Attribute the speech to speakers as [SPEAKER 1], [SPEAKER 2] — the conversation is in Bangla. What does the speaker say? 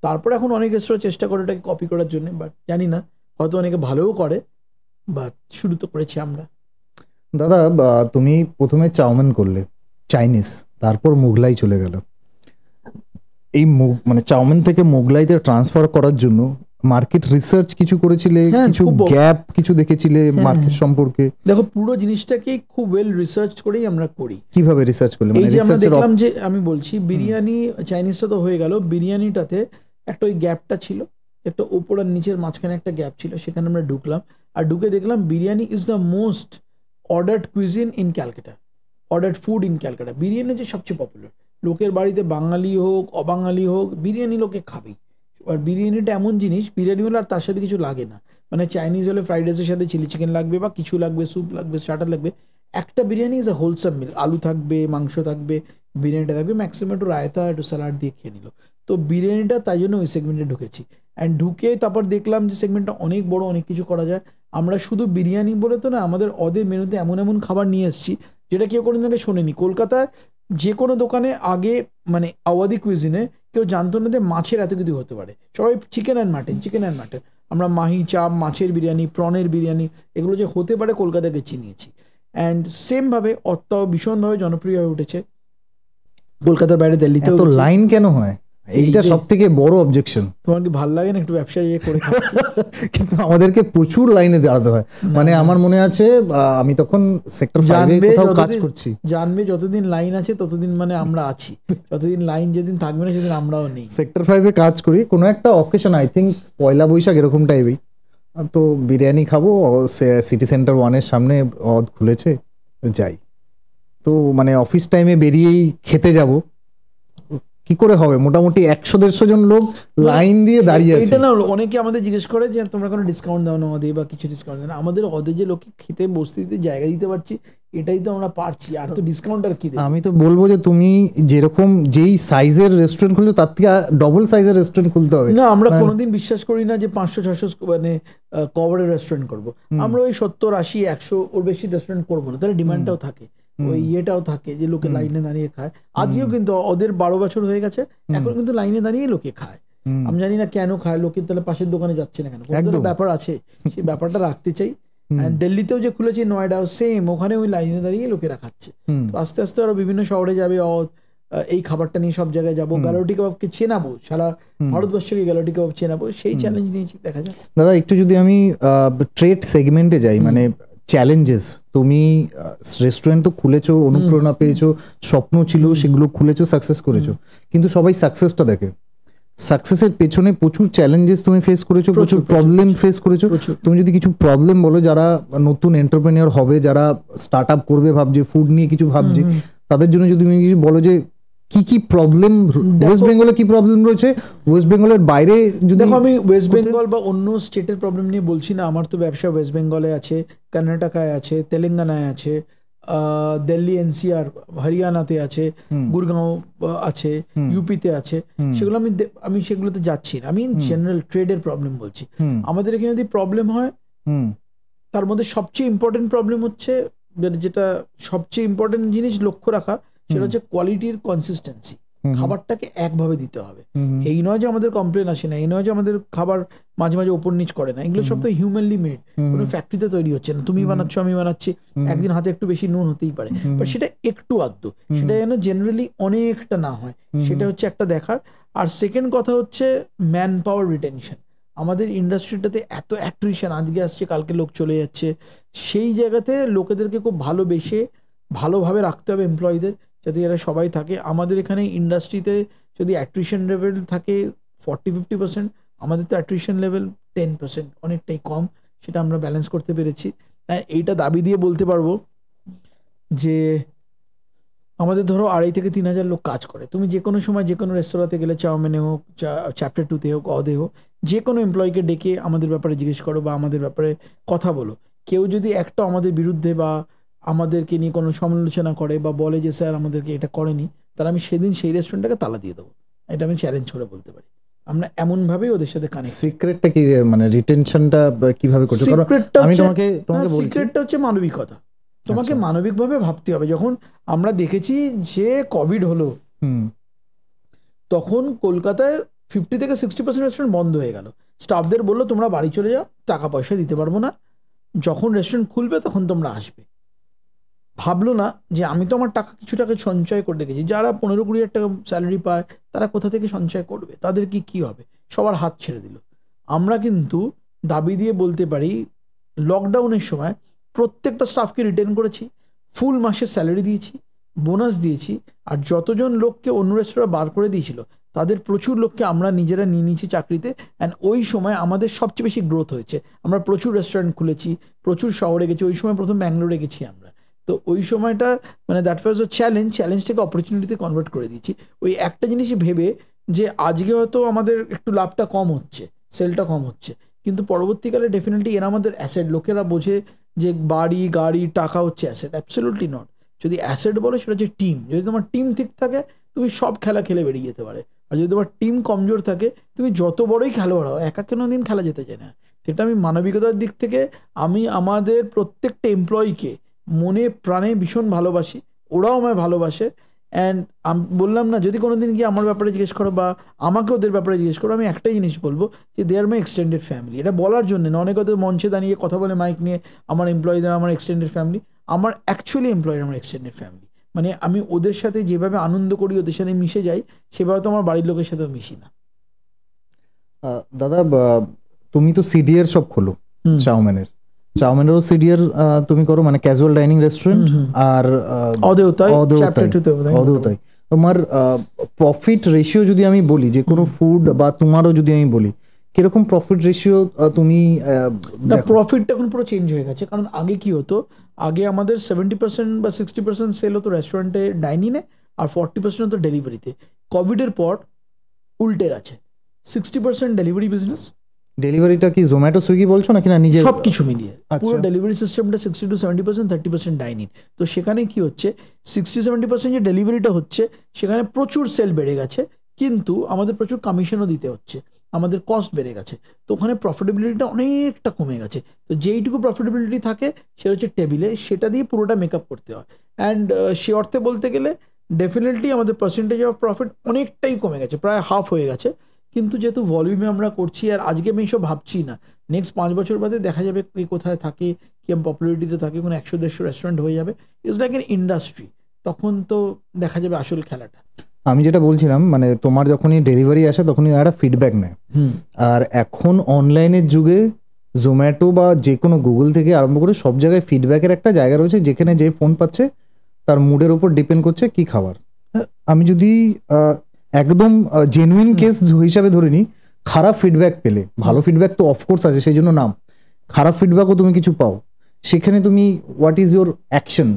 [SPEAKER 1] তারপর এখন অনেক রেস্তোরাঁ চেষ্টা করে এটাকে কপি করার জন্য, বাট জানি না, হয়তো অনেকে ভালোও করে, বাট শুরু তো করেছি আমরা।
[SPEAKER 2] দাদা তুমি প্রথমে চাউমিন করলে, চাইনিজ, তারপর মোগলাই চলে গেল। এই মানে চাউমিন থেকে মোগলাইতে ট্রান্সফার করার জন্য মার্কেট রিসার্চ কিছু করেছিলে, কিছু গ্যাপ কিছু দেখেছিলে মার্কেট সম্পর্কে?
[SPEAKER 1] দেখো, পুরো জিনিসটাকে খুব ওয়েল রিসার্চ করেই আমরা করি।
[SPEAKER 2] কিভাবে রিসার্চ করলে?
[SPEAKER 1] এই যে আমরা দেখলাম যে, আমি বলছি বিরিয়ানি, চাইনিজটা তো হয়ে গেল, বিরিয়ানিটাতে একটা ওই গ্যাপটা ছিল, একটা ওপর আর নিচের মাঝখানে একটা গ্যাপ ছিল, সেখানে আমরা ঢুকলাম, আর ঢুকে দেখলাম biryani is the most ordered cuisine in Calcutta, ordered food in Calcutta. Biryani হচ্ছে সবচেয়ে পপুলার, লোকের বাড়িতে বাঙালি হোক অবাঙালি হোক বিরিয়ানি লোকে খাবেই। আর বিরিয়ানিটা এমন জিনিস, বিরিয়ানি হলে আর তার সাথে কিছু লাগে না, মানে চাইনিজ হলে ফ্রাইড রাইসের সাথে চিলি চিকেন লাগবে বা কিছু লাগবে, স্যুপ লাগবে, স্টার্টার লাগবে, একটা বিরিয়ানি ইজ আ হোলসাম মিল, আলু থাকবে, মাংস থাকবে, বিরিয়ানিটা থাকবে, ম্যাক্সিমাম একটু রায়তা একটু স্যালাড দিয়ে খেয়ে নিল। তো বিরিয়ানিটা তাই জন্য ওই সেগমেন্টে ঢুকেছি। অ্যান্ড ঢুকে তারপর দেখলাম যে সেগমেন্টটা অনেক বড়, অনেক কিছু করা যায়। আমরা শুধু বিরিয়ানি বলে তো না, আমাদের ওদের মেনুতে এমন এমন খাবার নিয়ে এসেছি যেটা কেউ কোনোদিন আগে শোনেনি। কলকাতায় যে কোনো দোকানে আগে, মানে আওয়াদি কুইজিনে কেউ জানতো না যে মাছের এত কিছু হতে পারে, সবাই chicken and mutton, chicken and mutton. আমরা মাহি চাপ, মাছের বিরিয়ানি, প্রনের বিরিয়ানি, এগুলো যে হতে পারে কলকাতাকে চিনিয়েছি। অ্যান্ড সেমভাবে অত্যাও ভীষণভাবে জনপ্রিয় হয়ে উঠেছে কলকাতার বাইরে, দিল্লিতে।
[SPEAKER 2] তো লাইন কেন হয়? এইটা সব থেকে বড় অবজেকশন।
[SPEAKER 1] তোমার কি ভালো লাগে না একটু ব্যবসা করে?
[SPEAKER 2] কিন্তু আমাদেরকে প্রচুর লাইনে দাঁড়াতে হয়। মানে আমার মনে আছে আমি তখন সেক্টর 5 এ কোথাও কাজ করছি।
[SPEAKER 1] জানবে যতদিন লাইন আছে ততদিন মানে আমরা আছি, যতদিন লাইন যেদিন থাকবে না সেদিন আমরাও নেই।
[SPEAKER 2] সেক্টর 5 এ কাজ করি, কোনো একটা অকেশন, আই থিঙ্ক পয়লা বৈশাখ এরকম টাইপেই, তো বিরিয়ানি খাবো, সিটি সেন্টার 1 এর সামনে খুলেছে, যাই। তো মানে অফিস টাইমে বেরিয়েই খেতে যাব, কি করে হবে? মোটামুটি 100-150 জন লোক লাইন দিয়ে দাঁড়িয়ে আছে।
[SPEAKER 1] এটা না, অনেকে আমাদের জিজ্ঞেস করে যে তোমরা কোনো ডিসকাউন্ট দাও না আমাদের, বা কিছু ডিসকাউন্ট দেয় না আমাদের। ওদের যে লোকে খেতে বসতে দিতে জায়গা দিতে পারছি, এটাই তো আমরা পারছি, আর তো ডিসকাউন্ট আর কি দেব?
[SPEAKER 2] আমি তো বলবো যে তুমি যেরকম যেই সাইজের রেস্টুরেন্ট খুলছো তার থেকে ডবল সাইজের রেস্টুরেন্ট খুলতে হবে।
[SPEAKER 1] না, আমরা কোনোদিন বিশ্বাস করি না যে 500-600 মানে কভারের রেস্টুরেন্ট করবো। আমরা ওই 70-80-100 ওর বেশি রেস্টুরেন্ট করবো না, তাহলে ডিমান্ডটাও থাকে, ওই ইয়েটাও থাকে যে লোকে লাইনে দাঁড়িয়ে খায়। আজকেও কিন্তু ওদের 12 বছর হয়ে গেছে, এখন কিন্তু লাইনে দাঁড়িয়ে লোকে খায়। আমি জানি না কেন খায় লোকে, তাহলে পাশের দোকানে যাচ্ছে না কেন? কোনো ব্যাপার আছে, সেই ব্যাপারটা রাখতে চাই। দিল্লিতেও যে খুলেছে, নয়ডাও সেম, ওখানে ওই লাইনে দাঁড়িয়ে লোকেরা খাচ্ছে। আস্তে আস্তে আরো বিভিন্ন শহরে যাবে, এই খাবারটা নিয়ে সব জায়গায় যাবো, গ্যালারি কাবাবকে চেনাবো, সারা ভারতবর্ষকে গ্যালারি কাবাব চেনাবো, সেই চ্যালেঞ্জ নিয়েছি, দেখা যাক।
[SPEAKER 2] দাদা একটু যদি আমি ট্রেড সেগমেন্টে যাই, মানে চ্যালেঞ্জেস, তুমি রেস্টুরেন্ট তো খুলেছো, অনুপ্রেরণা পেয়েছো, স্বপ্ন ছিল, সেগুলো খুলেছো, সাকসেস করেছো, কিন্তু সবাই সাকসেসটা দেখে, সাকসেসের পেছনে প্রচুর চ্যালেঞ্জেস তুমি ফেস করেছো, প্রচুর প্রবলেম ফেস করেছো। তুমি যদি কিছু প্রবলেম বলো, যারা নতুন এন্টারপ্রেনিয়র হবে, যারা স্টার্ট আপ করবে ভাবছে, ফুড নিয়ে কিছু ভাবছে, তাদের জন্য যদি তুমি কিছু বলো যে কি কি প্রবলেম ওয়েস্ট বেঙ্গলে, কি প্রবলেম রয়েছে, ওয়েস্ট বেঙ্গলের বাইরে যদি।
[SPEAKER 1] দেখো, আমি ওয়েস্ট বেঙ্গল বা অন্য স্টেটের প্রবলেম নিয়ে বলছি না, আমার তো ব্যবসা ওয়েস্ট বেঙ্গলে আছে, কর্ণাটকায় আছে, তেলেঙ্গানায় আছে, দিল্লি এনসিআর হরিয়ানাতে আছে, গুরগাঁও আছে, ইউপিতে আছে, সেগুলো আমি সেগুলোতে যাচ্ছি না। আমি জেনারেল ট্রেডের প্রবলেম বলছি। আমাদের এখানে যদি প্রবলেম হয়, তার মধ্যে সবচেয়ে ইম্পর্টেন্ট প্রবলেম হচ্ছে, যেটা সবচেয়ে ইম্পর্টেন্ট জিনিস লক্ষ্য রাখা, সেটা হচ্ছে কোয়ালিটির কনসিস্টেন্সি। খাবারটাকে একভাবে দিতে হবে। এই নয় যে আমাদের কমপ্লেন আসে না, এই নয় যে আমাদের খাবার মাঝে মাঝে ওপর নিচ করে না, এগুলো সব তো হিউম্যানলি মেড, কোনো ফ্যাক্টরিতে তৈরি হচ্ছে না। তুমি বানাচ্ছ, আমি বানাচ্ছি, একদিন হাতে একটু বেশি নুন হতেই পারে, বাট সেটা একটু আধটু, সেটা যেন জেনারেলি অনেকটা না হয়, সেটা হচ্ছে একটা দেখার। আর সেকেন্ড কথা হচ্ছে ম্যান পাওয়ার রিটেনশন। আমাদের ইন্ডাস্ট্রিটাতে এত অ্যাট্রিশন, আজকে আসছে কালকে লোক চলে যাচ্ছে, সেই জায়গাতে লোকেদেরকে খুব ভালোবেসে ভালোভাবে রাখতে হবে এমপ্লয়ীদের, যাতে এরা সবাই থাকে। আমাদের এখানে ইন্ডাস্ট্রিতে যদি অ্যাট্রিশন লেভেল থাকে 40-50%, আমাদের তো অ্যাট্রিশন লেভেল 10%, অনেকটাই কম। সেটা আমরা ব্যালেন্স করতে পেরেছি। এইটা দাবি দিয়ে বলতে পারবো যে আমাদের ধরো 2,500-3,000 লোক কাজ করে। তুমি যে কোনো সময় যে কোনো রেস্তোরাঁতে গেলে, চাউমিনে হোক, চ্যাপ্টার 2-তে হোক, অদে হোক, যে কোনো এমপ্লয়িকে ডেকে আমাদের ব্যাপারে জিজ্ঞেস করো বা আমাদের ব্যাপারে কথা বলো। কেউ যদি একটা আমাদের বিরুদ্ধে বা আমাদেরকে নিয়ে কোনো সমালোচনা করে বা বলে যে স্যার আমাদেরকে এটা করেনি, তাহলে আমি সেদিন সেই রেস্টুরেন্টটাকে তালা দিয়ে দেবো। এটা আমি চ্যালেঞ্জ করে বলতে পারি। আমরা এমন ভাবেই ওদের সাথে কানেক্ট।
[SPEAKER 2] সিক্রেটটা কি, মানে রিটেনশনটা কিভাবে করছো? আমি তোমাকে বলছি,
[SPEAKER 1] সিক্রেটটা হচ্ছে মানবিকতা। তোমাকে মানবিকভাবে ভাবতে হবে। যখন আমরা দেখেছি যে কোভিড হলো, তখন কলকাতায় 50 থেকে 60% রেস্টুরেন্ট বন্ধ হয়ে গেল। স্টাফদের বললো তোমরা বাড়ি চলে যাও, টাকা পয়সা দিতে পারবো না, যখন রেস্টুরেন্ট খুলবে তখন তোমরা আসবে। ভাবলো না যে আমি তো আমার টাকা কিছু টাকা সঞ্চয় করে রেখেছি, যারা 15-20 হাজার টাকা স্যালারি পায় তারা কোথা থেকে সঞ্চয় করবে, তাদের কি হবে, সবার হাত ছেড়ে দিল। আমরা কিন্তু দাবি দিয়ে বলতে পারি লকডাউনের সময় প্রত্যেকটা স্টাফকে রিটেন করেছি, ফুল মাসের স্যালারি দিয়েছি, বোনাস দিয়েছি, আর যতজন লোককে অন্য রেস্তোরাঁ বার করে দিয়েছিল তাদের প্রচুর লোককে আমরা নিজেরা নিয়ে নিয়েছি চাকরিতে। অ্যান্ড ওই সময় আমাদের সবচেয়ে বেশি গ্রোথ হয়েছে, আমরা প্রচুর রেস্টুরেন্ট খুলেছি, প্রচুর শহরে গেছি। ওই সময় প্রথম ব্যাঙ্গালোরে গেছি আমরা। তো ওই সময়টা মানে দ্যাট ওয়াজ আ চ্যালেঞ্জটাকে অপরচুনিটিতে কনভার্ট করে দিয়েছি। ওই একটা জিনিসই ভেবে যে আজকে হয়তো আমাদের একটু লাভটা কম হচ্ছে, সেলটা কম হচ্ছে, কিন্তু পরবর্তীকালে ডেফিনেটলি এরা আমাদের অ্যাসেট। লোকেরা বোঝে যে বাড়ি গাড়ি টাকা হচ্ছে অ্যাসেট, অ্যাবসলিউটলি নট। যদি অ্যাসেট বলে সেটা হচ্ছে টিম। যদি তোমার টিম ঠিক থাকে তুমি সব খেলা খেলে বেরিয়ে যেতে পারে, আর যদি তোমার টিম কমজোর থাকে তুমি যত বড়ই খেলোয়াড় হও একা কোনো দিন খেলা যেতে চায় না। সেটা আমি মানবিকতার দিক থেকে আমি আমাদের প্রত্যেকটা এমপ্লয়িকে মনে প্রাণে ভীষণ ভালোবাসি, ওরাও আমায় ভালোবাসে। অ্যান্ড আমি বললাম না, যদি কোনো দিন গিয়ে আমার ব্যাপারে জিজ্ঞেস করো বা আমাকে ওদের ব্যাপারে জিজ্ঞেস করো, আমি একটাই জিনিস বলবো যে দে আর মাই এক্সটেন্ডেড ফ্যামিলি। এটা বলার জন্য না, অনেক ওদের মঞ্চে দাঁড়িয়ে কথা বলে মাইক নিয়ে আমার এমপ্লয়ীদের আমার এক্সটেন্ডেড ফ্যামিলি, আমার অ্যাকচুয়ালি এমপ্লয়ির আমার এক্সটেন্ডেড ফ্যামিলি। মানে আমি ওদের সাথে যেভাবে আনন্দ করি, ওদের সাথে মিশে যাই, সেভাবে তো আমার বাড়ির লোকের সাথেও মিশি না।
[SPEAKER 2] দাদা তুমি তো সিডিএর সব খোলো, চাউমিনেরও সিডিএর তুমি করো, মানে ক্যাজুয়াল ডাইনিং রেস্টুরেন্ট, আর অদেওতাই। তোমার প্রফিট রেশিও যদি আমি বলি যে কোনো ফুড বা তোমারও যদি আমি বলি, কিরকম প্রফিট রেশিও তুমি?
[SPEAKER 1] প্রফিটটা এখন পুরো চেঞ্জ হয়ে গেছে। কারণ আগে কি হতো, আগে আমাদের 70% বা 60% সেল হতো রেস্টুরেন্টে ডাইনিংয়ে, আর 40% হতো ডেলিভারিতে। কোভিডের পর উল্টে গেছে, 60% ডেলিভারি বিজনেস।
[SPEAKER 2] ডেলিভারিটা কি জোম্যাটো সুইগি বলছো নাকি না নিজে?
[SPEAKER 1] সবকিছু মিলিয়ে পুরো ডেলিভারি সিস্টেমটা 60 to 70%, 30% ডাইনিং। তো সেখানে কি হচ্ছে, 60-70% যে ডেলিভারিটা হচ্ছে সেখানে প্রচুর সেল বেড়ে গেছে, কিন্তু আমাদের প্রচুর কমিশনও দিতে হচ্ছে, আমাদের কস্ট বেড়ে গেছে। তো ওখানে প্রফিটেবিলিটিটা অনেকটা কমে গেছে। তো যেইটুকু প্রফিটেবিলিটি থাকে সেটা হচ্ছে টেবিলে, সেটা দিয়ে পুরোটা মেকআপ করতে হয়। অ্যান্ড সে অর্থে বলতে গেলে ডেফিনেটলি আমাদের পার্সেন্টেজ অফ প্রফিট অনেকটাই কমে গেছে, প্রায় হাফ হয়ে গেছে। কিন্তু যেহেতু ভলিউমে আমরা করছি, আর আজকে আমি এইসব ভাবছি না, নেক্সট 5 বছর বাদে দেখা যাবে কে কোথায় থাকে, কিরম পপুলারিটিতে থাকে, কোনো 100-150 রেস্টুরেন্ট হয়ে যাবে। ইটস লাইক এন ইন্ডাস্ট্রি, তখন তো দেখা যাবে আসল খেলাটা।
[SPEAKER 2] আমি যেটা বলছিলাম, মানে তোমার যখনই ডেলিভারি আসে তখনই একটা ফিডব্যাক নেয়, আর এখন অনলাইনের যুগে জোম্যাটো বা যে কোনো গুগল থেকে আরম্ভ করে সব জায়গায় ফিডব্যাকের একটা জায়গা রয়েছে, যেখানে যে ফোন পাচ্ছে তার মুডের উপর ডিপেন্ড করছে কি খাবার। আমি যদি একদম জেনুইন কেস হিসাবে ধরে নিই, খারাপ ফিডব্যাক পেলে, ভালো ফিডব্যাক তো অফকোর্স আছে সেই জন্য নাম, খারাপ ফিডব্যাকও তুমি কিছু পাও, সেখানে তুমি হোয়াট ইজ ইউর অ্যাকশন?